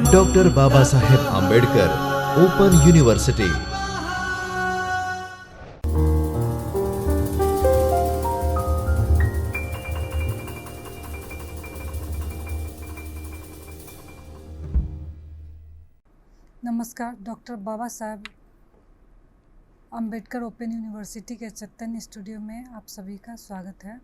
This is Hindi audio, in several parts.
Doctor Baba Saheb Ambedkar open university. नमस्कार। Doctor Baba Saheb Ambedkar open university के चैतन्य स्टूडियो में आप सभी का स्वागत है।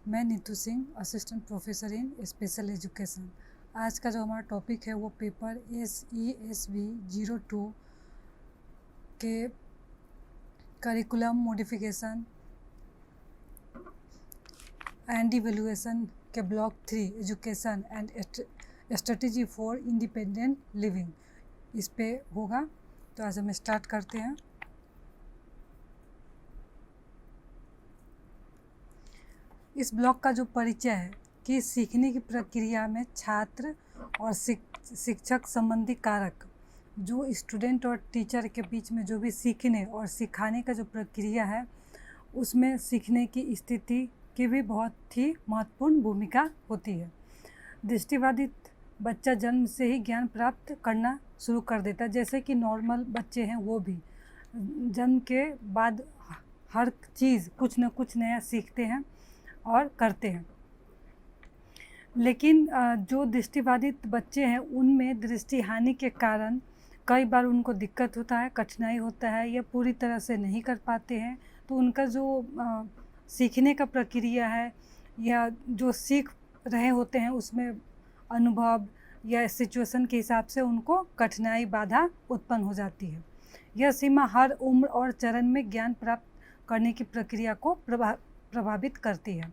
मैं Neetu Singh, assistant professor in special education. आज का जो हमारा टॉपिक है वो पेपर SESB 02 के करिकुलम मॉडिफिकेशन एंड इवैल्यूएशन के block 3 education and strategy for independent living, इस पे होगा। तो आज हम स्टार्ट करते हैं। इस ब्लॉक का जो परिचय है कि सीखने की प्रक्रिया में छात्र और शिक्षक संबंधी कारक, जो स्टूडेंट और टीचर के बीच में जो भी सीखने और सिखाने का जो प्रक्रिया है, उसमें सीखने की स्थिति की भी बहुत ही महत्वपूर्ण भूमिका होती है। दृष्टिबाधित बच्चा जन्म से ही ज्ञान प्राप्त करना शुरू कर देता है। जैसे कि नॉर्मल बच्चे हैं, वो भी जन्म के बाद हर चीज़ कुछ न कुछ नया सीखते हैं और करते हैं। लेकिन जो दृष्टिबाधित बच्चे हैं, उनमें दृष्टि हानि के कारण कई बार उनको दिक्कत होता है, कठिनाई होता है, या पूरी तरह से नहीं कर पाते हैं। तो उनका जो सीखने का प्रक्रिया है या जो सीख रहे होते हैं, उसमें अनुभव या सिचुएशन के हिसाब से उनको कठिनाई, बाधा उत्पन्न हो जाती है। यह सीमा हर उम्र और चरण में ज्ञान प्राप्त करने की प्रक्रिया को प्रभावित करती है।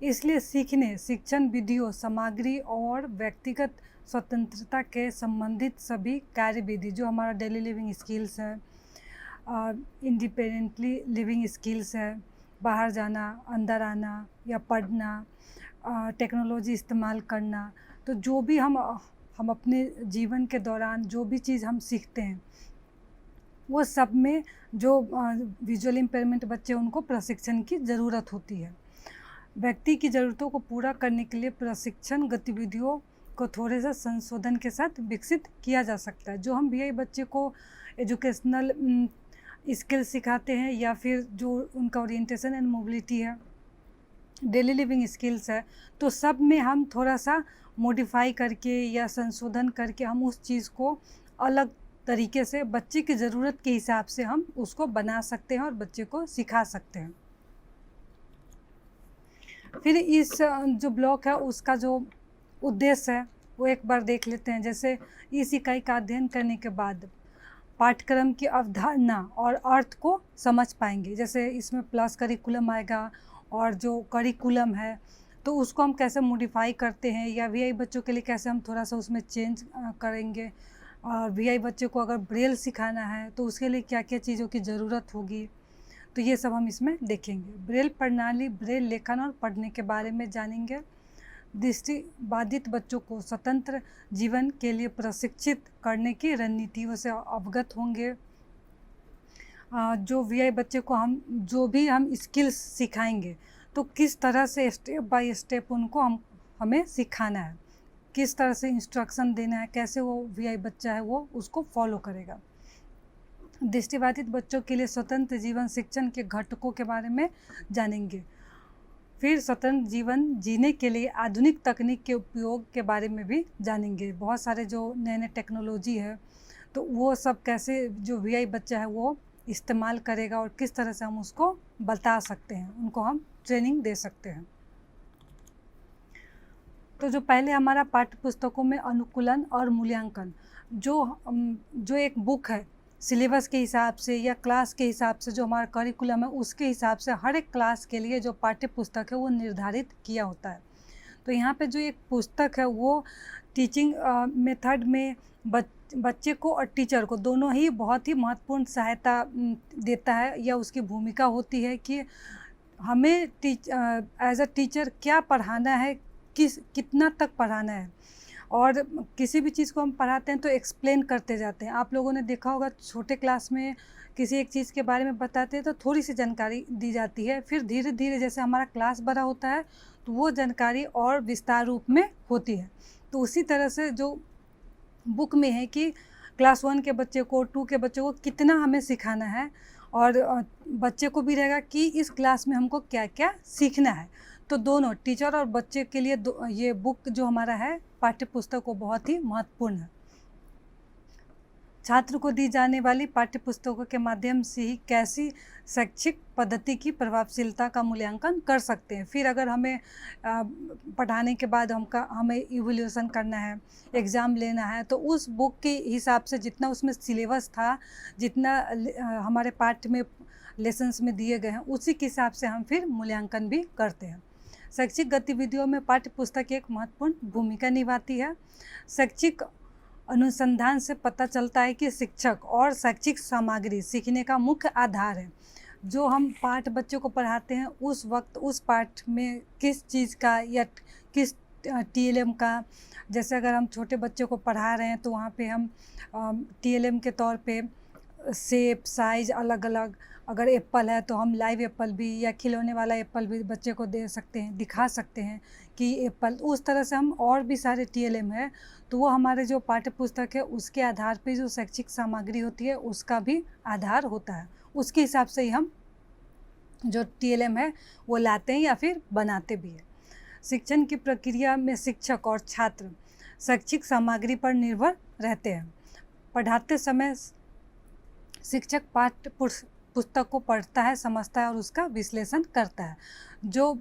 इसलिए सीखने, शिक्षण विधियों, सामग्री और व्यक्तिगत स्वतंत्रता के संबंधित सभी कार्यविधि, जो हमारा डेली लिविंग स्किल्स है, इंडिपेंडेंटली लिविंग स्किल्स है, बाहर जाना, अंदर आना या पढ़ना, टेक्नोलॉजी इस्तेमाल करना, तो जो भी हम अपने जीवन के दौरान जो भी चीज़ हम सीखते हैं, वो सब में जो विजुअल इम्पेयरमेंट बच्चे, उनको प्रशिक्षण की ज़रूरत होती है। व्यक्ति की ज़रूरतों को पूरा करने के लिए प्रशिक्षण गतिविधियों को थोड़े से संशोधन के साथ विकसित किया जा सकता है। जो हम भी बच्चे को एजुकेशनल स्किल सिखाते हैं, या फिर जो उनका ओरिएंटेशन एंड मोबिलिटी है, डेली लिविंग स्किल्स है, तो सब में हम थोड़ा सा मॉडिफाई करके या संशोधन करके हम उस चीज़ को अलग तरीके से बच्चे की ज़रूरत के हिसाब से हम उसको बना सकते हैं और बच्चे को सिखा सकते हैं। फिर इस जो ब्लॉक है, उसका जो उद्देश्य है वो एक बार देख लेते हैं। जैसे इस इकाई का अध्ययन करने के बाद पाठ्यक्रम की अवधारणा और अर्थ को समझ पाएंगे। जैसे इसमें प्लस करिकुलम आएगा, और जो करिकुलम है तो उसको हम कैसे मॉडिफाई करते हैं, या VI बच्चों के लिए कैसे हम थोड़ा सा उसमें चेंज करेंगे। और VI बच्चे को अगर ब्रेल सिखाना है तो उसके लिए क्या क्या चीज़ों की ज़रूरत होगी, तो ये सब हम इसमें देखेंगे। ब्रेल प्रणाली, ब्रेल लेखन और पढ़ने के बारे में जानेंगे। दृष्टिबाधित बच्चों को स्वतंत्र जीवन के लिए प्रशिक्षित करने की रणनीतियों से अवगत होंगे। जो VI बच्चे को हम जो भी हम स्किल्स सिखाएंगे, तो किस तरह से स्टेप बाय स्टेप उनको हमें सिखाना है, किस तरह से इंस्ट्रक्शन देना है, कैसे वो VI बच्चा है वो उसको फॉलो करेगा। दृष्टिबाधित बच्चों के लिए स्वतंत्र जीवन शिक्षण के घटकों के बारे में जानेंगे। फिर स्वतंत्र जीवन जीने के लिए आधुनिक तकनीक के उपयोग के बारे में भी जानेंगे। बहुत सारे जो नए नए टेक्नोलॉजी है, तो वो सब कैसे जो VI बच्चा है वो इस्तेमाल करेगा, और किस तरह से हम उसको बता सकते हैं, उनको हम ट्रेनिंग दे सकते हैं। तो जो पहले हमारा पाठ्य पुस्तकों में अनुकूलन और मूल्यांकन, जो एक बुक है, सिलेबस के हिसाब से या क्लास के हिसाब से, जो हमारा करिकुलम है उसके हिसाब से हर एक क्लास के लिए जो पाठ्य पुस्तक है वो निर्धारित किया होता है। तो यहाँ पे जो एक पुस्तक है वो टीचिंग मेथड में बच्चे को और टीचर को दोनों ही बहुत ही महत्वपूर्ण सहायता देता है, या उसकी भूमिका होती है कि हमें एज अ टीचर क्या पढ़ाना है, कितना तक पढ़ाना है। और किसी भी चीज़ को हम पढ़ाते हैं तो एक्सप्लेन करते जाते हैं। आप लोगों ने देखा होगा, छोटे क्लास में किसी एक चीज़ के बारे में बताते हैं तो थोड़ी सी जानकारी दी जाती है, फिर धीरे धीरे जैसे हमारा क्लास बड़ा होता है तो वो जानकारी और विस्तार रूप में होती है। तो उसी तरह से जो बुक में है कि क्लास 1 के बच्चे को, 2 के बच्चे को कितना हमें सिखाना है, और बच्चे को भी रहेगा कि इस क्लास में हमको क्या क्या सीखना है। तो दोनों टीचर और बच्चे के लिए ये बुक जो हमारा है पाठ्य पुस्तक वो बहुत ही महत्वपूर्ण है। छात्र को दी जाने वाली पाठ्य पुस्तकों के माध्यम से ही कैसी शैक्षिक पद्धति की प्रभावशीलता का मूल्यांकन कर सकते हैं। फिर अगर हमें पढ़ाने के बाद हमें इवैल्यूएशन करना है, एग्ज़ाम लेना है, तो उस बुक के हिसाब से जितना उसमें सिलेबस था, जितना हमारे पाठ्य में लेसन्स में दिए गए हैं, उसी के हिसाब से हम फिर मूल्यांकन भी करते हैं। शैक्षिक गतिविधियों में पाठ्य पुस्तक एक महत्वपूर्ण भूमिका निभाती है। शैक्षिक अनुसंधान से पता चलता है कि शिक्षक और शैक्षिक सामग्री सीखने का मुख्य आधार है। जो हम पाठ बच्चों को पढ़ाते हैं उस वक्त उस पाठ में किस चीज़ का या किस टीएलएम का, जैसे अगर हम छोटे बच्चों को पढ़ा रहे हैं तो वहाँ पे हम टीएलएम के तौर पे शेप, साइज अलग अलग, अगर एप्पल है तो हम लाइव एप्पल भी या खिलौने वाला एप्पल भी बच्चे को दे सकते हैं, दिखा सकते हैं कि एप्पल। उस तरह से हम और भी सारे टीएलएम है, तो वो हमारे जो पाठ्य पुस्तक है उसके आधार पे जो शैक्षिक सामग्री होती है उसका भी आधार होता है। उसके हिसाब से ही हम जो टीएलएम है वो लाते हैं या फिर बनाते भी हैं। शिक्षण की प्रक्रिया में शिक्षक और छात्र शैक्षिक सामग्री पर निर्भर रहते हैं। पढ़ाते समय शिक्षक पाठ्य पुस्तक को पढ़ता है, समझता है और उसका विश्लेषण करता है। जो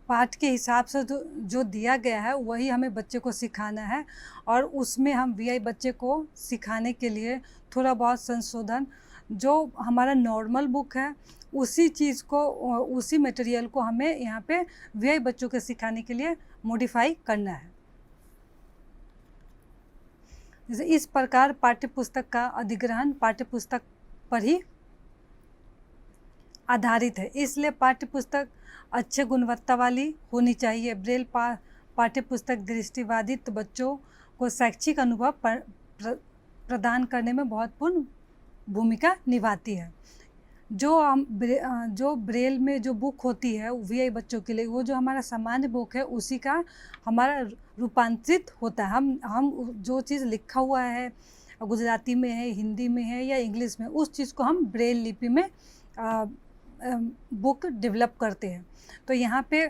पाठ के हिसाब से जो दिया गया है वही हमें बच्चे को सिखाना है, और उसमें हम वीआई बच्चे को सिखाने के लिए थोड़ा बहुत संशोधन, जो हमारा नॉर्मल बुक है उसी चीज़ को, उसी मटेरियल को हमें यहाँ पे वीआई बच्चों के सिखाने के लिए मॉडिफाई करना है। जैसे इस प्रकार पाठ्य पुस्तक का अधिग्रहण पाठ्य पुस्तक पर ही आधारित है, इसलिए पाठ्य पुस्तक अच्छे गुणवत्ता वाली होनी चाहिए। ब्रेल पाठ्य पुस्तक दृष्टिबाधित बच्चों को शैक्षिक अनुभव प्रदान करने में महत्वपूर्ण भूमिका निभाती है। जो ब्रेल में जो बुक होती है वीआई बच्चों के लिए, वो जो हमारा सामान्य बुक है उसी का हमारा रूपांतरित होता है। हम जो चीज़ लिखा हुआ है गुजराती में है, हिंदी में है या इंग्लिश में, उस चीज़ को हम ब्रेल लिपि में बुक डेवलप करते हैं। तो यहाँ पे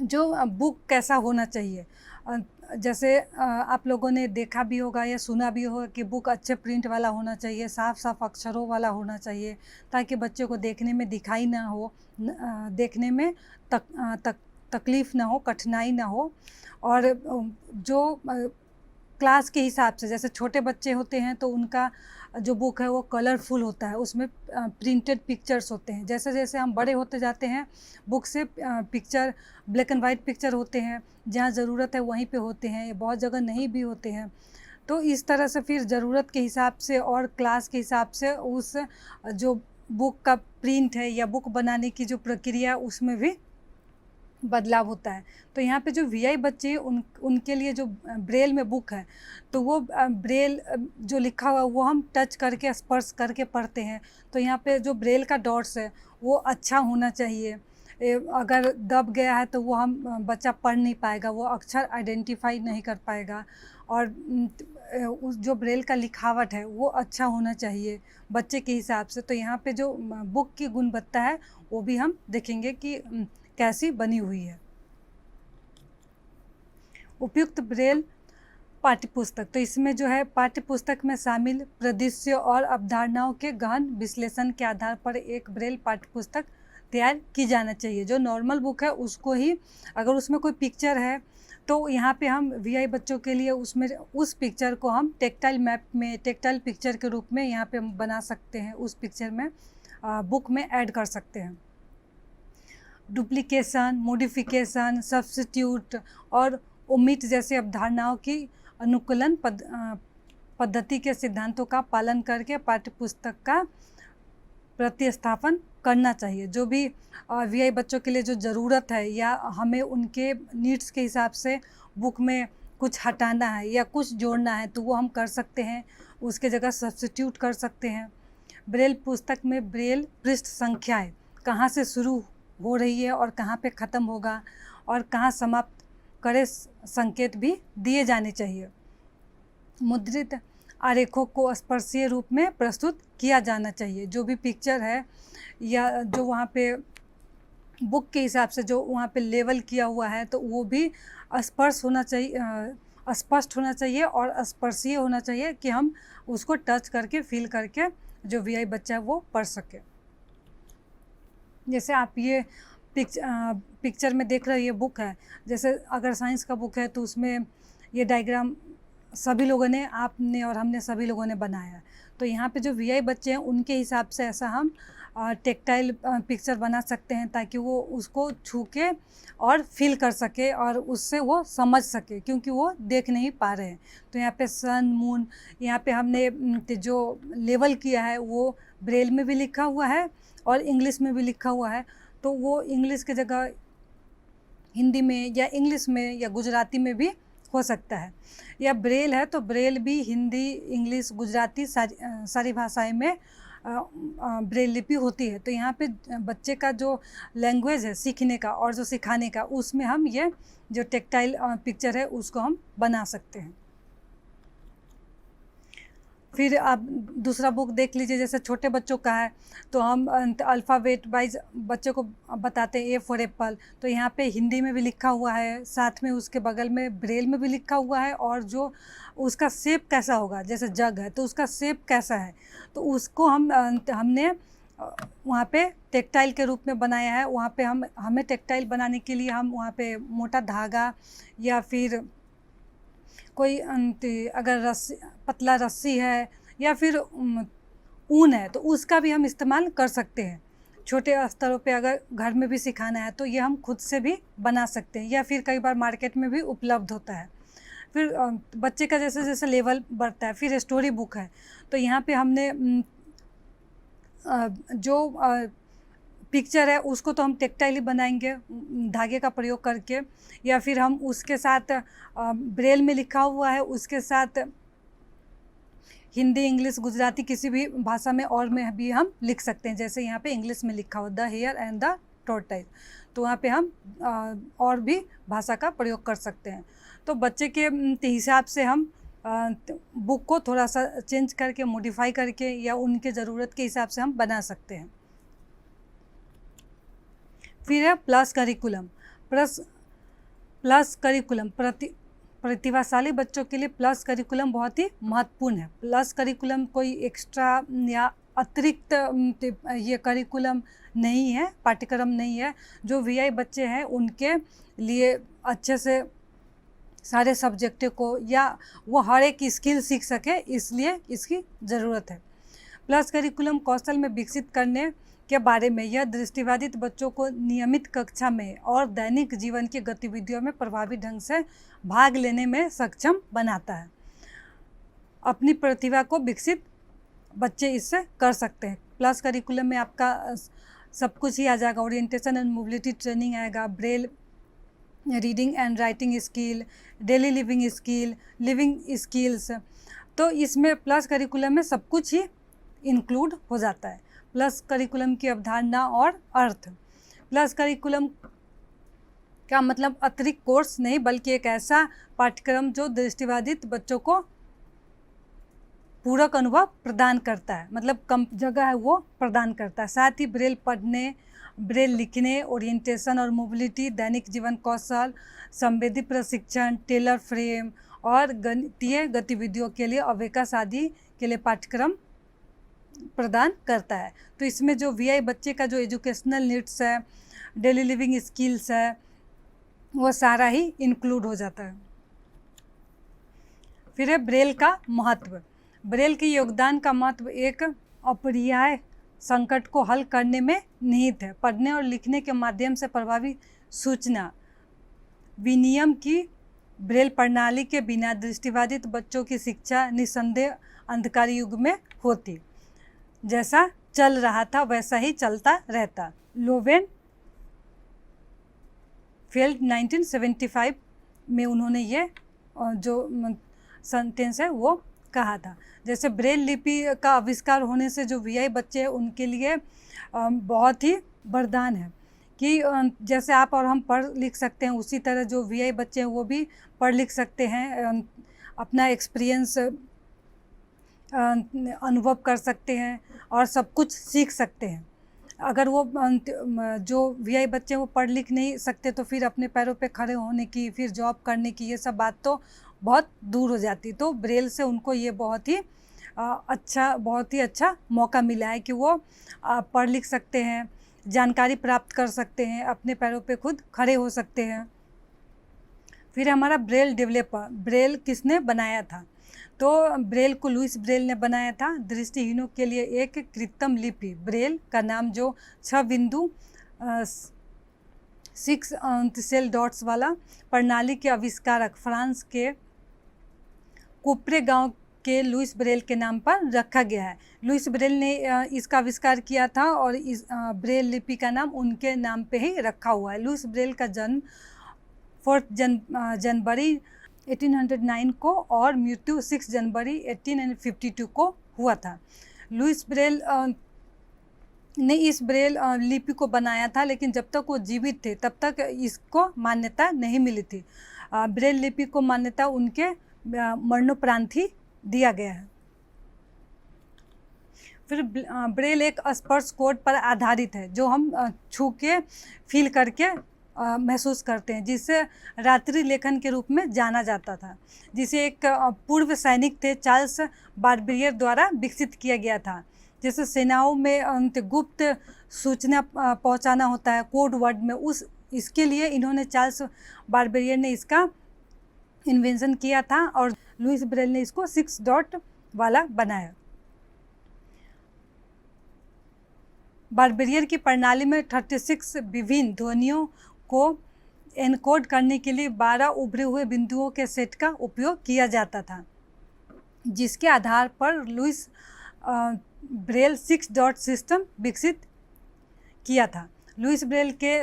जो बुक कैसा होना चाहिए, जैसे आप लोगों ने देखा भी होगा या सुना भी होगा कि बुक अच्छे प्रिंट वाला होना चाहिए, साफ साफ अक्षरों वाला होना चाहिए, ताकि बच्चे को देखने में दिखाई ना हो, देखने में तकलीफ़ ना हो, कठिनाई ना हो। और जो क्लास के हिसाब से, जैसे छोटे बच्चे होते हैं तो उनका जो बुक है वो कलरफुल होता है, उसमें प्रिंटेड पिक्चर्स होते हैं। जैसे जैसे हम बड़े होते जाते हैं बुक से picture, black and white picture होते हैं, जहाँ ज़रूरत है वहीं पे होते हैं, बहुत जगह नहीं भी होते हैं। तो इस तरह से फिर ज़रूरत के हिसाब से और क्लास के हिसाब से उस जो बुक का प्रिंट है या बुक बनाने की जो प्रक्रिया उसमें भी बदलाव होता है। तो यहाँ पे जो वीआई बच्चे उनके लिए जो ब्रेल में बुक है, तो वो ब्रेल जो लिखा हुआ वो हम टच करके, स्पर्श करके पढ़ते हैं। तो यहाँ पे जो ब्रेल का डॉट्स है वो अच्छा होना चाहिए। अगर दब गया है तो वो हम बच्चा पढ़ नहीं पाएगा, वो अक्षर आइडेंटिफाई नहीं कर पाएगा। और जो ब्रेल का लिखावट है वो अच्छा होना चाहिए बच्चे के हिसाब से। तो यहाँ पे जो बुक की गुणवत्ता है वो भी हम देखेंगे कि कैसी बनी हुई है। उपयुक्त ब्रेल पाठ्यपुस्तक, तो इसमें जो है पाठ्यपुस्तक में शामिल परिदृश्य और अवधारणाओं के गहन विश्लेषण के आधार पर एक ब्रेल पाठ्यपुस्तक तैयार की जाना चाहिए। जो नॉर्मल बुक है उसको ही, अगर उसमें कोई पिक्चर है तो यहाँ पे हम वीआई बच्चों के लिए उसमें उस पिक्चर को हम टेक्टाइल मैप में, टेक्टाइल पिक्चर के रूप में यहाँ पे बना सकते हैं, उस पिक्चर में बुक में ऐड कर सकते हैं। डुप्लीकेशन, मॉडिफिकेशन, सब्स्टिट्यूट और ओमिट जैसे अवधारणाओं की अनुकूलन पद्धति के सिद्धांतों का पालन करके पाठ्यपुस्तक का प्रतिस्थापन करना चाहिए। जो भी वीआई बच्चों के लिए जो ज़रूरत है या हमें उनके नीड्स के हिसाब से बुक में कुछ हटाना है या कुछ जोड़ना है तो वो हम कर सकते हैं, उसके जगह सब्स्टिट्यूट कर सकते हैं। ब्रेल पुस्तक में ब्रेल पृष्ठ संख्याएं कहाँ से शुरू हो रही है और कहाँ पे ख़त्म होगा और कहाँ समाप्त करे संकेत भी दिए जाने चाहिए। मुद्रित आरेखों को स्पर्शीय रूप में प्रस्तुत किया जाना चाहिए। जो भी पिक्चर है या जो वहाँ पे बुक के हिसाब से जो वहाँ पे लेवल किया हुआ है तो वो भी स्पर्श होना चाहिए, स्पष्ट होना चाहिए और स्पर्शीय होना चाहिए कि हम उसको टच करके फील करके जो वीआई बच्चा है वो पढ़ सके। जैसे आप ये पिक्चर में देख रहे हो, ये बुक है, जैसे अगर साइंस का बुक है तो उसमें ये डायग्राम सभी लोगों ने, आपने और हमने सभी लोगों ने बनाया है। तो यहाँ पे जो वीआई बच्चे हैं उनके हिसाब से ऐसा हम टेक्टाइल पिक्चर बना सकते हैं ताकि वो उसको छू के और फील कर सके और उससे वो समझ सके, क्योंकि वो देख नहीं पा रहे हैं। तो यहाँ पे सन, मून, यहाँ पे हमने जो लेवल किया है वो ब्रेल में भी लिखा हुआ है और इंग्लिश में भी लिखा हुआ है। तो वो इंग्लिश की जगह हिंदी में या इंग्लिश में या गुजराती में भी हो सकता है। या ब्रेल है तो ब्रेल भी हिंदी, इंग्लिश, गुजराती सारी भाषाएं में ब्रेल लिपि होती है। तो यहाँ पे बच्चे का जो लैंग्वेज है सीखने का और जो सिखाने का, उसमें हम ये जो टेक्टाइल पिक्चर है उसको हम बना सकते हैं। फिर आप दूसरा बुक देख लीजिए, जैसे छोटे बच्चों का है तो हम अल्फ़ाबेट वाइज बच्चे को बताते हैं। ए फॉर एप्पल, तो यहाँ पे हिंदी में भी लिखा हुआ है, साथ में उसके बगल में ब्रेल में भी लिखा हुआ है और जो उसका शेप कैसा होगा, जैसे जग है तो उसका शेप कैसा है, तो उसको हमने वहाँ पे टेक्टाइल के रूप में बनाया है। वहाँ पे हमें टेक्टाइल बनाने के लिए हम वहाँ पे मोटा धागा या फिर कोई अगर रस्सी, पतला रस्सी है या फिर ऊन है तो उसका भी हम इस्तेमाल कर सकते हैं। छोटे स्तरों पे अगर घर में भी सिखाना है तो ये हम खुद से भी बना सकते हैं या फिर कई बार मार्केट में भी उपलब्ध होता है। फिर बच्चे का जैसे जैसे लेवल बढ़ता है, फिर स्टोरी बुक है तो यहाँ पे हमने जो पिक्चर है उसको तो हम टेक्टाइल ही बनाएंगे धागे का प्रयोग करके, या फिर हम उसके साथ ब्रेल में लिखा हुआ है उसके साथ हिंदी, इंग्लिश, गुजराती किसी भी भाषा में और में भी हम लिख सकते हैं। जैसे यहाँ पे इंग्लिश में लिखा हुआ the hare and the tortoise, तो वहाँ पे हम और भी भाषा का प्रयोग कर सकते हैं। तो बच्चे के हिसाब से हम बुक को थोड़ा सा चेंज करके, मॉडिफाई करके या उनके ज़रूरत के हिसाब से हम बना सकते हैं। फिर है प्लस करिकुलम। प्लस करिकुलम प्रतिभाशाली बच्चों के लिए प्लस करिकुलम बहुत ही महत्वपूर्ण है। प्लस करिकुलम कोई एक्स्ट्रा या अतिरिक्त ये करिकुलम नहीं है, पाठ्यक्रम नहीं है। जो वीआई बच्चे हैं उनके लिए अच्छे से सारे सब्जेक्ट को या वो हर एक स्किल सीख सके, इसलिए इसकी ज़रूरत है। प्लस करिकुलम कौशल में विकसित करने के बारे में यह दृष्टिबाधित बच्चों को नियमित कक्षा में और दैनिक जीवन की गतिविधियों में प्रभावी ढंग से भाग लेने में सक्षम बनाता है। अपनी प्रतिभा को विकसित बच्चे इससे कर सकते हैं। प्लस करिकुलम में आपका सब कुछ ही आ जाएगा, ओरिएंटेशन एंड मोबिलिटी ट्रेनिंग आएगा, Braille, reading and writing skill, daily living skill, living skills. तो इसमें प्लस करिकुलम में सब कुछ ही इंक्लूड हो जाता है। प्लस करिकुलम की अवधारणा और अर्थ। प्लस करिकुलम का मतलब अतिरिक्त कोर्स नहीं, बल्कि एक ऐसा पाठ्यक्रम जो दृष्टिबाधित बच्चों को पूरक अनुभव प्रदान करता है, मतलब कम जगह है वो प्रदान करता है। साथ ही ब्रेल पढ़ने, ब्रेल लिखने, ओरिएंटेशन और मोबिलिटी, दैनिक जीवन कौशल, संवेदी प्रशिक्षण, टेलर फ्रेम और गणितीय गतिविधियों के लिए अवेकाश आदि के लिए पाठ्यक्रम प्रदान करता है। तो इसमें जो वीआई बच्चे का जो एजुकेशनल नीड्स है, डेली लिविंग स्किल्स है, वो सारा ही इंक्लूड हो जाता है। फिर है ब्रेल का महत्व। ब्रेल के योगदान का महत्व एक अपरिहार्य संकट को हल करने में निहित है। पढ़ने और लिखने के माध्यम से प्रभावी सूचना विनिमय की ब्रेल प्रणाली के बिना दृष्टिबाधित बच्चों की शिक्षा निस्संदेह अंधकार युग में होती। जैसा चल रहा था वैसा ही चलता रहता। लोवेन फेल्ड 1975 में उन्होंने ये जो सेंटेंस है वो कहा था। जैसे ब्रेल लिपि का आविष्कार होने से जो वीआई बच्चे हैं उनके लिए बहुत ही वरदान है, कि जैसे आप और हम पढ़ लिख सकते हैं, उसी तरह जो वीआई बच्चे हैं वो भी पढ़ लिख सकते हैं, अपना एक्सपीरियंस अनुभव कर सकते हैं और सब कुछ सीख सकते हैं। अगर वो जो वीआई बच्चे वो पढ़ लिख नहीं सकते तो फिर अपने पैरों पे खड़े होने की, फिर जॉब करने की, ये सब बात तो बहुत दूर हो जाती। तो ब्रेल से उनको ये बहुत ही अच्छा मौका मिला है कि वो पढ़ लिख सकते हैं, जानकारी प्राप्त कर सकते हैं, अपने पैरों पे खुद खड़े हो सकते हैं। फिर हमारा ब्रेल डेवलपर, ब्रेल किसने बनाया था? तो ब्रेल को लुइस ब्रेल ने बनाया था दृष्टिहीनों के लिए एक कृत्रिम लिपि। ब्रेल का नाम जो 6 बिंदु 6 सेल डॉट्स वाला प्रणाली के आविष्कारक फ्रांस के कुप्रे गांव के लुइस ब्रेल के नाम पर रखा गया है। लुइस ब्रेल ने इसका आविष्कार किया था और इस ब्रेल लिपि का नाम उनके नाम पे ही रखा हुआ है। लुइस ब्रेल का जन्म 4 जनवरी 1809 को और मृत्यु 6 जनवरी 1852 को हुआ था। लुइस ब्रेल ने इस ब्रेल लिपि को बनाया था, लेकिन जब तक वो जीवित थे तब तक इसको मान्यता नहीं मिली थी। ब्रेल लिपि को मान्यता उनके मरणोपरांत ही दिया गया है। फिर ब्रेल एक स्पर्श कोड पर आधारित है जो हम छू के फील करके महसूस करते हैं, जिसे रात्रि लेखन के रूप में जाना जाता था, जिसे एक पूर्व सैनिक थे चार्ल्स बारबियर द्वारा विकसित किया गया था। जैसे सेनाओं में गुप्त सूचना पहुंचाना होता है कोड वर्ड में, इसके लिए इन्होंने चार्ल्स बारबियर ने इसका इन्वेंशन किया था और लुइस ब्रेल ने इसको 6 डॉट वाला बनाया। बारबियर की प्रणाली में 36 विभिन्न ध्वनियों को एनकोड करने के लिए 12 उभरे हुए बिंदुओं के सेट का उपयोग किया जाता था, जिसके आधार पर लुइस ब्रेल 6 डॉट सिस्टम विकसित किया था। लुइस ब्रेल के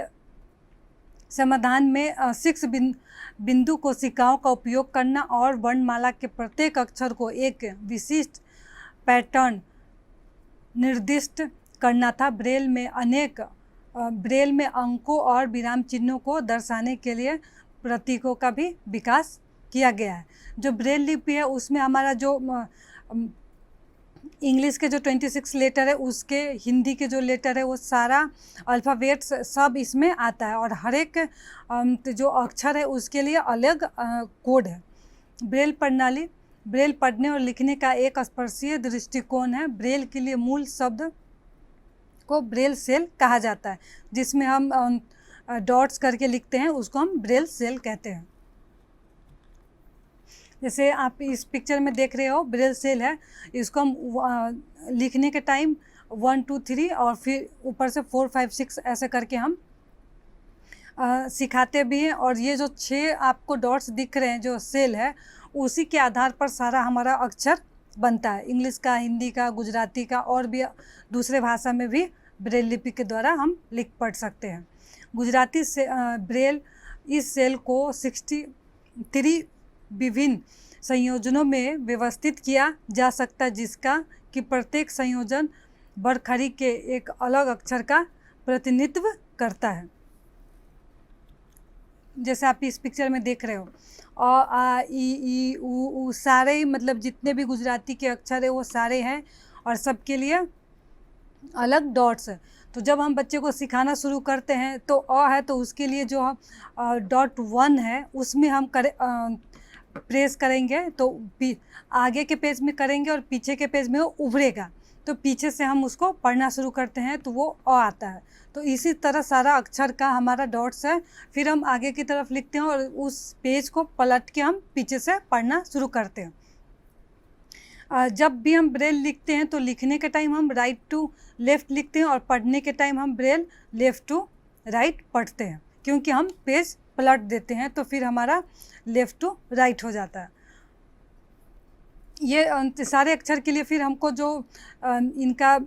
समाधान में 6 बिंदु कोशिकाओं का उपयोग करना और वर्णमाला के प्रत्येक अक्षर को एक विशिष्ट पैटर्न निर्दिष्ट करना था। ब्रेल में अंकों और विराम चिन्हों को दर्शाने के लिए प्रतीकों का भी विकास किया गया है। जो ब्रेल लिपि है उसमें हमारा जो इंग्लिश के जो 26 लेटर है, उसके हिंदी के जो लेटर है वो सारा अल्फ़ाबेट्स सब इसमें आता है और हर एक जो अक्षर है उसके लिए अलग कोड है। ब्रेल प्रणाली ब्रेल पढ़ने और लिखने का एक स्पर्शीय दृष्टिकोण है। ब्रेल के लिए मूल शब्द को ब्रेल सेल कहा जाता है, जिसमें हम डॉट्स करके लिखते हैं, उसको हम ब्रेल सेल कहते हैं। जैसे आप इस पिक्चर में देख रहे हो ब्रेल सेल है, इसको हम लिखने के टाइम 1 2 3 और फिर ऊपर से 4 5 6 ऐसे करके हम सिखाते भी हैं। और ये जो 6 आपको डॉट्स दिख रहे हैं जो सेल है, उसी के आधार पर सारा हमारा अक्षर बनता है। इंग्लिश का, हिंदी का, गुजराती का और भी दूसरे भाषा में भी ब्रेल लिपि के द्वारा हम लिख पढ़ सकते हैं। गुजराती से ब्रेल इस सेल को 63 विभिन्न संयोजनों में व्यवस्थित किया जा सकता है, जिसका कि प्रत्येक संयोजन बरखड़ी के एक अलग अक्षर का प्रतिनिधित्व करता है। जैसे आप इस पिक्चर में देख रहे हो, अ आ ई उ सारे ही, मतलब जितने भी गुजराती के अक्षर है वो सारे हैं और सबके लिए अलग डॉट्स है। तो जब हम बच्चे को सिखाना शुरू करते हैं तो अ है तो उसके लिए जो डॉट 1 है उसमें हम प्रेस करेंगे तो आगे के पेज में करेंगे और पीछे के पेज में वो उभरेगा, तो पीछे से हम उसको पढ़ना शुरू करते हैं तो वो अ आता है। तो इसी तरह सारा अक्षर का हमारा डॉट्स है, फिर हम आगे की तरफ लिखते हैं और उस पेज को पलट के हम पीछे से पढ़ना शुरू करते हैं। जब भी हम ब्रेल लिखते हैं तो लिखने के टाइम हम राइट टू लेफ़्ट लिखते हैं और पढ़ने के टाइम हम ब्रेल लेफ़्ट टू राइट पढ़ते हैं, क्योंकि हम पेज पलट देते हैं तो फिर हमारा लेफ़्ट टू राइट हो जाता है। ये सारे अक्षर के लिए फिर हमको जो इनका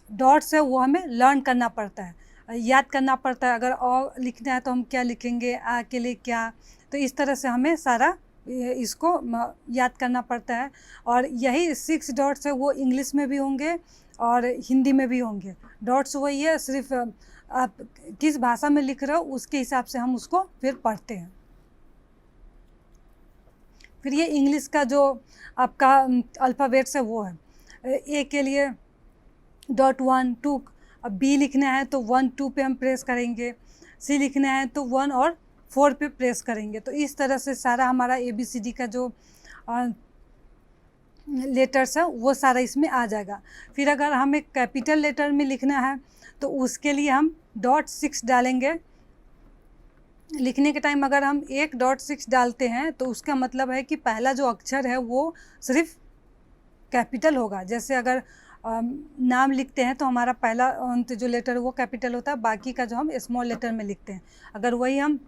डॉट्स है वो हमें लर्न करना पड़ता है, याद करना पड़ता है। अगर अ लिखना है तो हम क्या लिखेंगे, आ के लिए क्या, तो इस तरह से हमें सारा इसको याद करना पड़ता है। और यही 6 डॉट्स है वो इंग्लिश में भी होंगे और हिंदी में भी होंगे। डॉट्स वही है, सिर्फ आप किस भाषा में लिख रहे हो उसके हिसाब से हम उसको फिर पढ़ते हैं। फिर ये इंग्लिश का जो आपका अल्फ़ाबेट्स है वो है, ए के लिए .1 2, अब बी लिखना है तो 1 2 पे हम प्रेस करेंगे, सी लिखना है तो 1 और 4 पे प्रेस करेंगे। तो इस तरह से सारा हमारा ABCD का जो लेटर्स है वो सारा इसमें आ जाएगा। फिर अगर हमें कैपिटल लेटर में लिखना है तो उसके लिए हम .6 डालेंगे। लिखने के टाइम अगर हम 1.6 डालते हैं तो उसका मतलब है कि पहला जो अक्षर है वो सिर्फ कैपिटल होगा। जैसे अगर नाम लिखते हैं तो हमारा पहला जो लेटर है वो कैपिटल होता है, बाकी का जो हम स्मॉल लेटर में लिखते हैं। अगर वही हम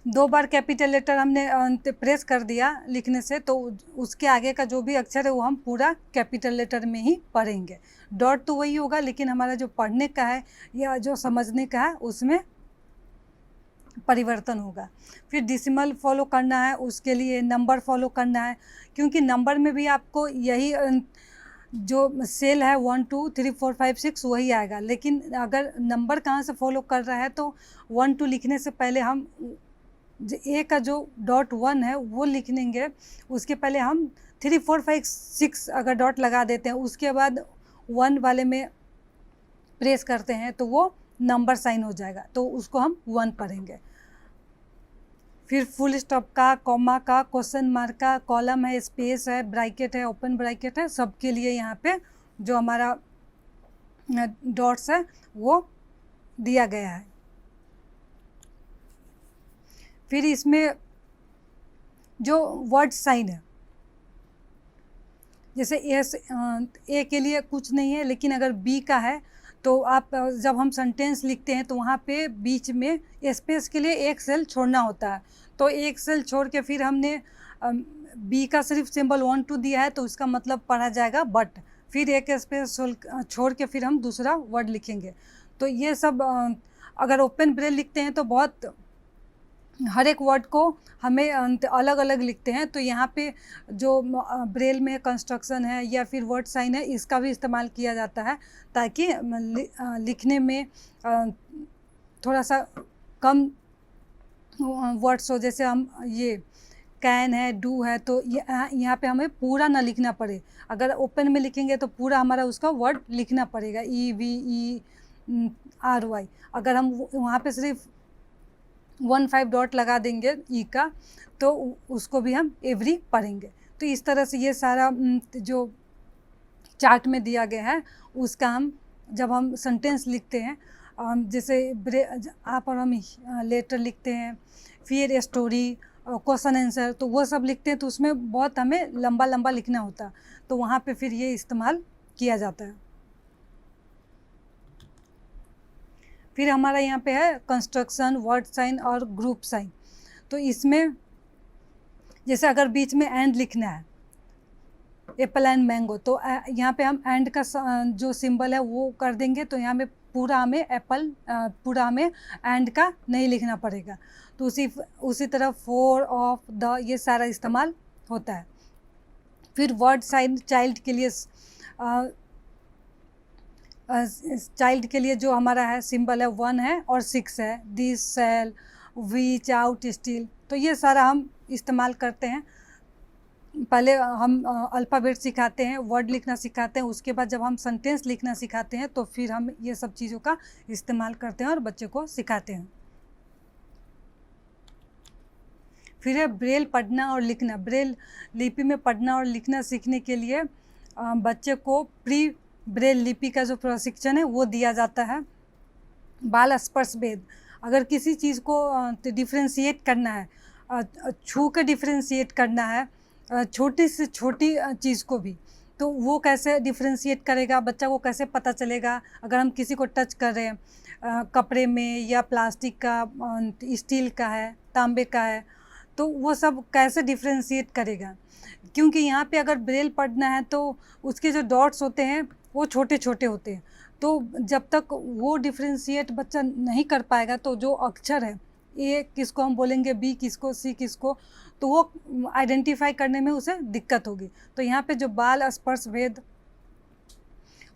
2 बार कैपिटल लेटर हमने प्रेस कर दिया लिखने से तो उसके आगे का जो भी अक्षर है वो हम पूरा कैपिटल लेटर में ही पढ़ेंगे। डॉट तो वही होगा, लेकिन हमारा जो पढ़ने का है या जो समझने का है उसमें परिवर्तन होगा। फिर डिसिमल फॉलो करना है, उसके लिए नंबर फॉलो करना है, क्योंकि नंबर में भी आपको यही जो सेल है 1 2 3 4 5 6 वही आएगा। लेकिन अगर नंबर कहाँ से फॉलो कर रहा है तो 1 2 लिखने से पहले हम ए का जो .1 है वो लिख लेंगे, उसके पहले हम 3 4 5 6 अगर डॉट लगा देते हैं उसके बाद 1 वाले में प्रेस करते हैं तो वो नंबर साइन हो जाएगा, तो उसको हम 1 पढ़ेंगे। फिर फुल स्टॉप का, कॉमा का, क्वेश्चन मार्क का, कॉलम है, स्पेस है, ब्रैकेट है, ओपन ब्रैकेट है, सबके लिए यहाँ पे जो हमारा डॉट्स है वो दिया गया है। फिर इसमें जो वर्ड साइन है, जैसे ए के लिए कुछ नहीं है, लेकिन अगर बी का है तो आप जब हम सेंटेंस लिखते हैं तो वहाँ पे बीच में स्पेस के लिए एक सेल छोड़ना होता है। तो एक सेल छोड़ के फिर हमने बी का सिर्फ सिंबल 1 2 दिया है तो उसका मतलब पढ़ा जाएगा बट, फिर एक स्पेस छोड़ के फिर हम दूसरा वर्ड लिखेंगे। तो ये सब अगर ओपन ब्रेल लिखते हैं तो बहुत हर एक वर्ड को हमें अलग अलग लिखते हैं। तो यहाँ पे जो ब्रेल में कंस्ट्रक्शन है या फिर वर्ड साइन है इसका भी इस्तेमाल किया जाता है ताकि लिखने में थोड़ा सा कम वर्ड्स हो। जैसे हम ये कैन है, डू है, तो यहाँ पे हमें पूरा ना लिखना पड़े। अगर ओपन में लिखेंगे तो पूरा हमारा उसका वर्ड लिखना पड़ेगा, EVERY। अगर हम वहाँ पे सिर्फ 1 5 डॉट लगा देंगे ई का तो उसको भी हम एवरी पढ़ेंगे। तो इस तरह से ये सारा जो चार्ट में दिया गया है उसका हम जब हम सेंटेंस लिखते हैं, जैसे आप और हम लेटर लिखते हैं, फिर स्टोरी, क्वेश्चन आंसर, तो वो सब लिखते हैं तो उसमें बहुत हमें लंबा लंबा लिखना होता है, तो वहाँ पे फिर ये इस्तेमाल किया जाता है। फिर हमारा यहाँ पे है कंस्ट्रक्शन, वर्ड साइन और ग्रुप साइन। तो इसमें जैसे अगर बीच में एंड लिखना है, एप्पल एंड मैंगो, तो यहाँ पे हम एंड का जो सिंबल है वो कर देंगे, तो यहाँ पे पूरा हमें एप्पल पूरा हमें एंड का नहीं लिखना पड़ेगा। तो उसी तरह फॉर, ऑफ, द, ये सारा इस्तेमाल होता है। फिर वर्ड साइन चाइल्ड के लिए चाइल्ड के लिए जो हमारा है सिंबल है 1 है और 6 है, this, cell, which, out, steel, तो ये सारा हम इस्तेमाल करते हैं। पहले हम अल्फ़ाबेट सिखाते हैं, वर्ड लिखना सिखाते हैं, उसके बाद जब हम सेंटेंस लिखना सिखाते हैं तो फिर हम ये सब चीज़ों का इस्तेमाल करते हैं और बच्चे को सिखाते हैं। फिर है ब्रेल पढ़ना और लिखना। ब्रेल लिपि में पढ़ना और लिखना सीखने के लिए बच्चे को प्री ब्रेल लिपि का जो प्रशिक्षण है वो दिया जाता है। बाल स्पर्श भेद, अगर किसी चीज़ को डिफ्रेंशिएट करना है, छू के डिफ्रेंशिएट करना है, छोटी से छोटी चीज़ को भी, तो वो कैसे डिफ्रेंशिएट करेगा, बच्चा को कैसे पता चलेगा। अगर हम किसी को टच कर रहे हैं कपड़े में या प्लास्टिक का, स्टील का है, तांबे का है, तो वो सब कैसे डिफ्रेंशिएट करेगा। क्योंकि यहाँ पे अगर ब्रेल पढ़ना है तो उसके जो डॉट्स होते हैं वो छोटे छोटे होते हैं, तो जब तक वो डिफ्रेंशिएट बच्चा नहीं कर पाएगा तो जो अक्षर है, ए किसको हम बोलेंगे, बी किसको, सी किसको, तो वो आइडेंटिफाई करने में उसे दिक्कत होगी। तो यहाँ पे जो बाल स्पर्श भेद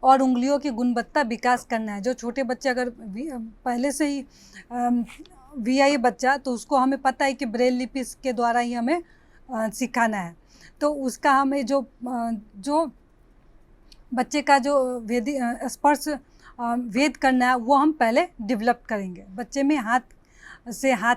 और उंगलियों की गुणवत्ता विकास करना है। जो छोटे बच्चे अगर पहले से ही वीआई बच्चा, तो उसको हमें पता है कि ब्रेल लिपि के द्वारा ही हमें सिखाना है। तो उसका हमें जो बच्चे का जो स्पर्श वेद करना है वो हम पहले डेवलप करेंगे। बच्चे में हाथ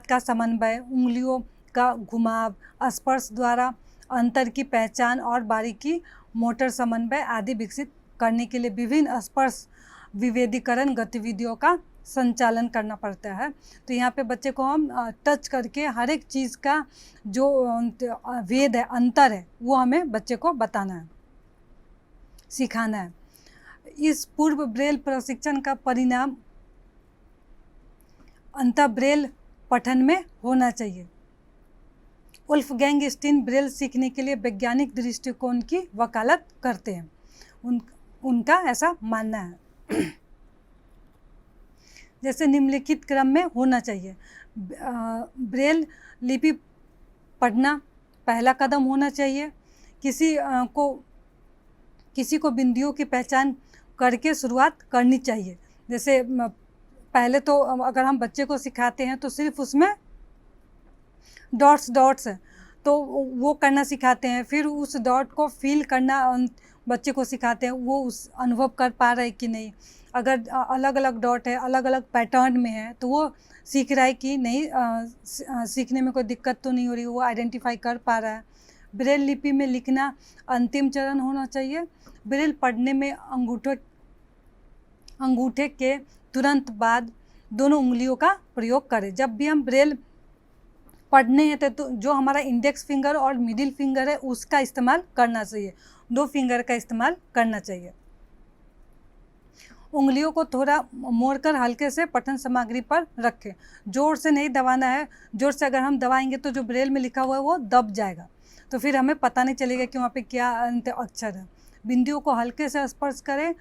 का समन्वय, उंगलियों का घुमाव, स्पर्श द्वारा अंतर की पहचान और बारीकी मोटर समन्वय आदि विकसित करने के लिए विभिन्न स्पर्श विभेदीकरण गतिविधियों का संचालन करना पड़ता है। तो यहाँ पे बच्चे को हम टच करके हर एक चीज़ का जो वेद है, अंतर है, वो हमें बच्चे को बताना है, सिखाना है। इस पूर्व ब्रेल प्रशिक्षण का परिणाम अंतः ब्रेल पठन में होना चाहिए। वुल्फगैंग स्टीन ब्रेल सीखने के लिए वैज्ञानिक दृष्टिकोण की वकालत करते हैं। उनका ऐसा मानना है। जैसे निम्नलिखित क्रम में होना चाहिए। ब्रेल लिपि पढ़ना पहला कदम होना चाहिए। किसी को बिंदियों की पहचान करके शुरुआत करनी चाहिए। जैसे पहले तो अगर हम बच्चे को सिखाते हैं तो सिर्फ उसमें डॉट्स है, तो वो करना सिखाते हैं। फिर उस डॉट को फील करना बच्चे को सिखाते हैं, वो उस अनुभव कर पा रहा है कि नहीं। अगर अलग अलग डॉट है, अलग अलग पैटर्न में है, तो वो सीख रहा है कि नहीं, सीखने में कोई दिक्कत तो नहीं हो रही, वो आइडेंटिफाई कर पा रहा है। ब्रेल लिपि में लिखना अंतिम चरण होना चाहिए। ब्रेल पढ़ने में अंगूठे के तुरंत बाद दोनों उंगलियों का प्रयोग करें। जब भी हम ब्रेल पढ़ने हैं तो जो हमारा इंडेक्स फिंगर और मिडिल फिंगर है उसका इस्तेमाल करना चाहिए, 2 फिंगर का इस्तेमाल करना चाहिए। उंगलियों को थोड़ा मोड़कर हल्के से पठन सामग्री पर रखें। जोर से नहीं दबाना है। जोर से अगर हम दबाएंगे तो जो ब्रेल में लिखा हुआ है वो दब जाएगा, तो फिर हमें पता नहीं चलेगा कि वहाँ पे क्या अक्षर है। बिंदियों को हल्के से स्पर्श करें।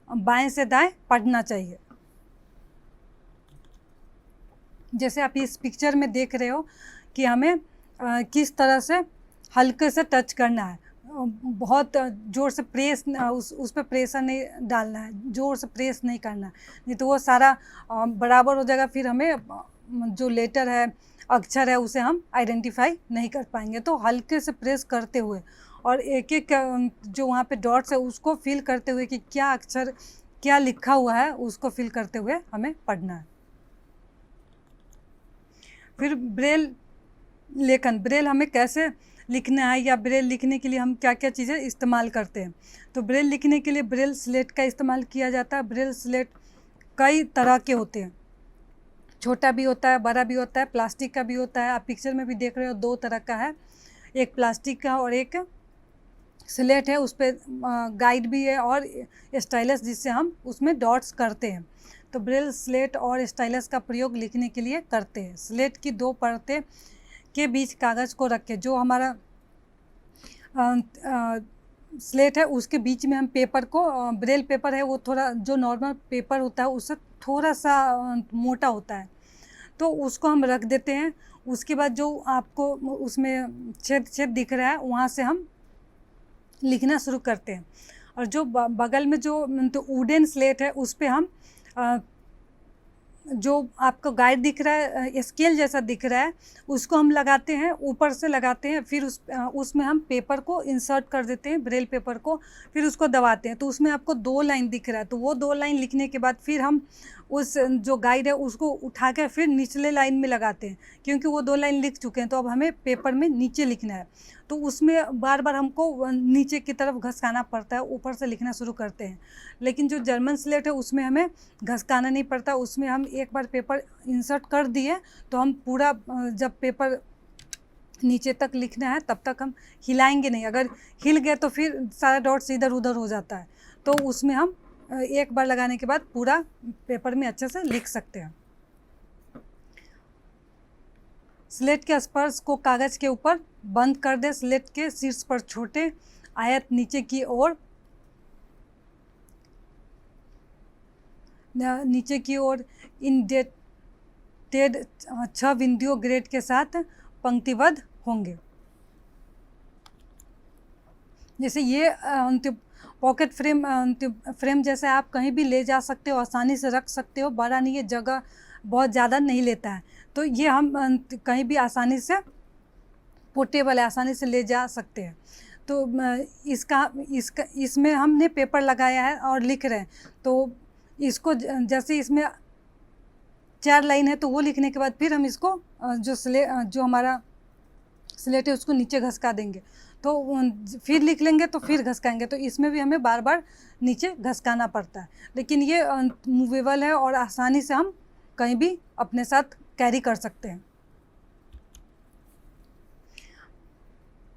बाएं से दाएं पढ़ना चाहिए। जैसे आप इस पिक्चर में देख रहे हो कि हमें किस तरह से हल्के से टच करना है। बहुत ज़ोर से प्रेस उस पर प्रेशर नहीं डालना है, ज़ोर से प्रेस नहीं करना, नहीं तो वो सारा बराबर हो जाएगा। फिर हमें जो लेटर है, अक्षर है, उसे हम आइडेंटिफाई नहीं कर पाएंगे। तो हल्के से प्रेस करते हुए और एक एक जो वहाँ पे डॉट्स है उसको फिल करते हुए कि क्या अक्षर क्या लिखा हुआ है उसको फिल करते हुए हमें पढ़ना है। फिर ब्रेल लेखन, ब्रेल हमें कैसे लिखना है या ब्रेल लिखने के लिए हम क्या क्या चीज़ें इस्तेमाल करते हैं। तो ब्रेल लिखने के लिए ब्रेल स्लेट का इस्तेमाल किया जाता है। ब्रेल स्लेट कई तरह के होते हैं, छोटा भी होता है, बड़ा भी होता है, प्लास्टिक का भी होता है। आप पिक्चर में भी देख रहे हो 2 तरह का है, एक प्लास्टिक का और एक स्लेट है। उस पर गाइड भी है और स्टाइलस जिससे हम उसमें डॉट्स करते हैं। तो ब्रेल स्लेट और स्टाइलस का प्रयोग लिखने के लिए करते हैं। स्लेट की 2 परतें के बीच कागज़ को रखें। जो हमारा स्लेट है उसके बीच में हम पेपर को, ब्रेल पेपर है वो थोड़ा जो नॉर्मल पेपर होता है उससे थोड़ा सा मोटा होता है, तो उसको हम रख देते हैं। उसके बाद जो आपको उसमें छेद दिख रहा है वहाँ से हम लिखना शुरू करते हैं। और जो बगल में जो तो वुडन स्लेट है उस पे हम जो आपको गाइड दिख रहा है, स्केल जैसा दिख रहा है, उसको हम लगाते हैं, ऊपर से लगाते हैं। फिर उसमें हम पेपर को इंसर्ट कर देते हैं, ब्रेल पेपर को, फिर उसको दबाते हैं। तो उसमें आपको 2 लाइन दिख रहा है, तो वो 2 लाइन लिखने के बाद फिर हम उस जो गाइड है उसको उठा के फिर निचले लाइन में लगाते हैं, क्योंकि वो 2 लाइन लिख चुके हैं। तो अब हमें पेपर में नीचे लिखना है, तो उसमें बार बार हमको नीचे की तरफ घसकाना पड़ता है, ऊपर से लिखना शुरू करते हैं। लेकिन जो जर्मन स्लेट है उसमें हमें घसकाना नहीं पड़ता। उसमें हम एक बार पेपर इंसर्ट कर दिए तो हम पूरा जब पेपर नीचे तक लिखना है तब तक हम हिलाएंगे नहीं। अगर हिल गए तो फिर सारा डॉट्स इधर उधर हो जाता है। तो उसमें हम एक बार लगाने के बाद पूरा पेपर में अच्छे से लिख सकते हैं। स्लेट के स्पर्श को कागज़ के ऊपर बंद कर दे। स्लेट के शीर्ष पर छोटे आयत नीचे की ओर इंडेंटेड 6 बिंदुओं ग्रेड के साथ पंक्तिबद्ध होंगे। जैसे ये पॉकेट फ्रेम फ्रेम जैसे आप कहीं भी ले जा सकते हो, आसानी से रख सकते हो, बड़ा नहीं है, जगह बहुत ज़्यादा नहीं लेता है, तो ये हम कहीं भी आसानी से पोर्टेबल है, आसानी से ले जा सकते हैं। तो इसका इसमें हमने पेपर लगाया है और लिख रहे हैं, तो इसको जैसे इसमें 4 लाइन है तो वो लिखने के बाद फिर हम इसको जो हमारा स्लेट है उसको नीचे घसका देंगे, तो फिर लिख लेंगे तो फिर घसकाएंगे, तो इसमें भी हमें बार बार नीचे घसकाना पड़ता है। लेकिन ये मूवेबल है और आसानी से हम कहीं भी अपने साथ कैरी कर सकते हैं।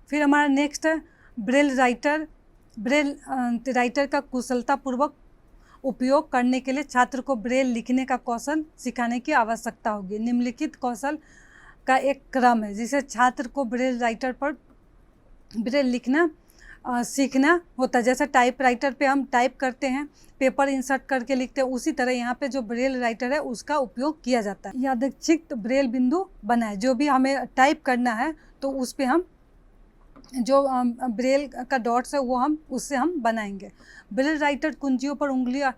फिर हमारा नेक्स्ट है ब्रेल राइटर। ब्रेल राइटर का कुशलतापूर्वक उपयोग करने के लिए छात्र को ब्रेल लिखने का कौशल सिखाने की आवश्यकता होगी। निम्नलिखित कौशल का एक क्रम है जिसे छात्र को ब्रेल राइटर पर ब्रेल लिखना सीखना होता है। जैसे टाइप राइटर पे हम टाइप करते हैं, पेपर इंसर्ट करके लिखते हैं, उसी तरह यहाँ पे जो ब्रेल राइटर है उसका उपयोग किया जाता है। यादृच्छिक ब्रेल बिंदु बनाए, जो भी हमें टाइप करना है तो उस पे हम जो ब्रेल का डॉट्स है वो हम उससे हम बनाएंगे। ब्रेल राइटर कुंजियों पर उंगलियां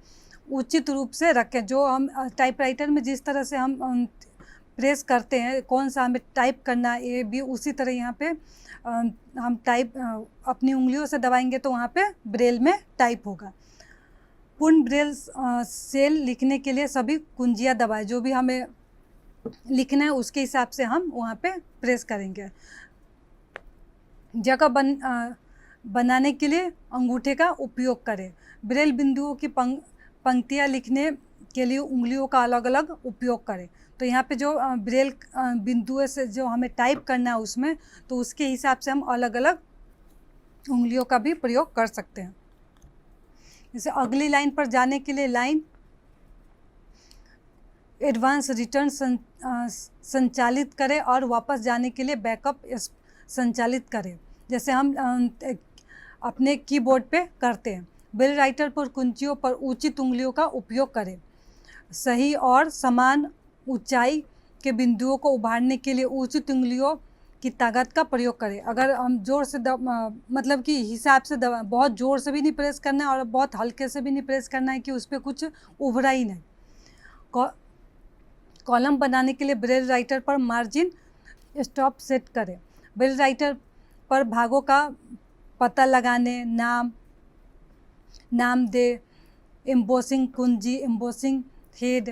उचित रूप से रखें। जो हम टाइपराइटर में जिस तरह से हम प्रेस करते हैं, कौन सा हमें टाइप करना है ये भी उसी तरह यहाँ पे हम टाइप अपनी उंगलियों से दबाएंगे तो वहाँ पे ब्रेल में टाइप होगा। पूर्ण ब्रेल सेल लिखने के लिए सभी कुंजियाँ दबाएं। जो भी हमें लिखना है उसके हिसाब से हम वहाँ पे प्रेस करेंगे। जगह बनाने के लिए अंगूठे का उपयोग करें। ब्रेल बिंदुओं की पंक्तियाँ लिखने के लिए उंगलियों का अलग अलग उपयोग करें। तो यहाँ पे जो ब्रेल बिंदुओं से जो हमें टाइप करना है उसमें, तो उसके हिसाब से हम अलग अलग उंगलियों का भी प्रयोग कर सकते हैं। जैसे अगली लाइन पर जाने के लिए लाइन एडवांस रिटर्न संचालित करें और वापस जाने के लिए बैकअप संचालित करें, जैसे हम अपने कीबोर्ड पे करते हैं। ब्रेल राइटर पर कुंजियों पर उचित उंगलियों का उपयोग करें। सही और समान ऊंचाई के बिंदुओं को उभारने के लिए उचित उंगलियों की ताकत का प्रयोग करें। अगर हम जोर से मतलब कि हिसाब से बहुत ज़ोर से भी नहीं प्रेस करना है और बहुत हल्के से भी नहीं प्रेस करना है कि उस पर कुछ उभरा ही नहीं। कॉलम बनाने के लिए ब्रेल राइटर पर मार्जिन स्टॉप सेट करें। ब्रेल राइटर पर भागों का पता लगाने, नाम दे, एम्बोसिंग कुंजी, embossing head,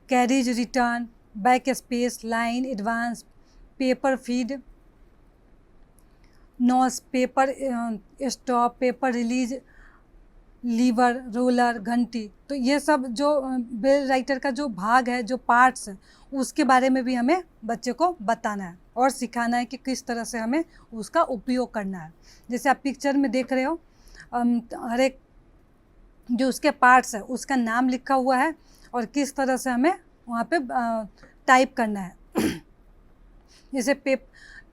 carriage return, back space, line, advance, paper feed, नॉस, paper stop, paper release, lever, roller, घंटी, तो ये सब जो ब्रेल राइटर का जो भाग है, जो पार्ट्स है, उसके बारे में भी हमें बच्चे को बताना है और सिखाना है कि किस तरह से हमें उसका उपयोग करना है। जैसे आप पिक्चर में देख रहे हो, हर एक जो उसके पार्ट्स है उसका नाम लिखा हुआ है और किस तरह से हमें वहाँ पे टाइप करना है। जैसे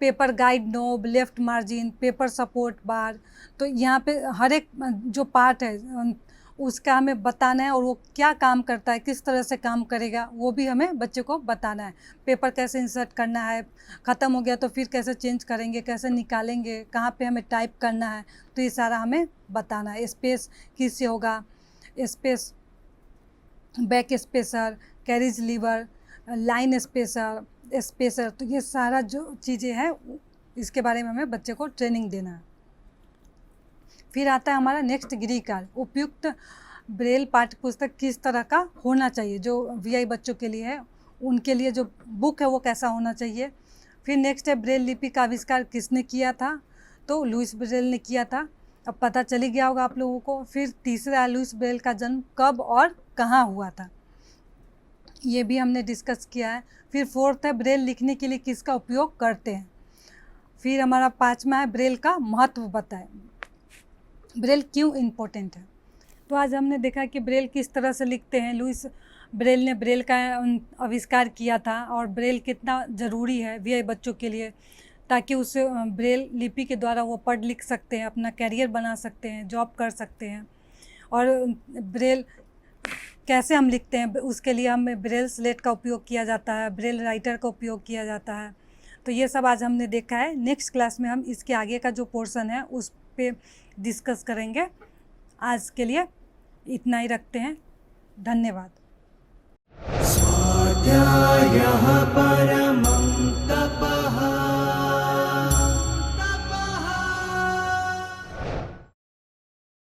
paper guide knob, left margin, paper support bar, तो यहाँ पे हर एक जो पार्ट है उसका हमें बताना है और वो क्या काम करता है, किस तरह से काम करेगा, वो भी हमें बच्चे को बताना है। पेपर कैसे इंसर्ट करना है, ख़त्म हो गया तो फिर कैसे चेंज करेंगे, कैसे निकालेंगे, कहाँ पे हमें टाइप करना है, तो ये सारा हमें बताना है। स्पेस किससे होगा, space, back spacer, carriage lever, line spacer, तो ये सारा जो चीज़ें हैं इसके बारे में हमें बच्चे को ट्रेनिंग देना है। फिर आता है हमारा नेक्स्ट गृहकार्य। उपयुक्त ब्रेल पाठ्य पुस्तक किस तरह का होना चाहिए, जो वीआई बच्चों के लिए है, उनके लिए जो बुक है वो कैसा होना चाहिए। फिर नेक्स्ट है ब्रेल लिपि का आविष्कार किसने किया था, तो लुइस ब्रेल ने किया था, अब पता चली गया होगा आप लोगों को। फिर तीसरा है लुइस ब्रेल का जन्म कब और कहाँ हुआ था, ये भी हमने डिस्कस किया है। फिर फोर्थ है ब्रेल लिखने के लिए किसका उपयोग करते हैं। फिर हमारा पाँचवा है ब्रेल का महत्व बताएं, ब्रेल क्यों इम्पोर्टेंट है। तो आज हमने देखा कि ब्रेल किस तरह से लिखते हैं। लुइस ब्रेल ने ब्रेल का आविष्कार किया था और ब्रेल कितना ज़रूरी है वीआई बच्चों के लिए, ताकि उसे ब्रेल लिपि के द्वारा वो पढ़ लिख सकते हैं, अपना कैरियर बना सकते हैं, जॉब कर सकते हैं। और ब्रेल कैसे हम लिखते हैं उसके लिए हमें ब्रेल स्लेट का उपयोग किया जाता है, ब्रेल राइटर का उपयोग किया जाता है। तो ये सब आज हमने देखा है। नेक्स्ट क्लास में हम इसके आगे का जो पोर्शन है उस पे डिस्कस करेंगे। आज के लिए इतना ही रखते हैं। धन्यवाद। स्वाध्यायः परमः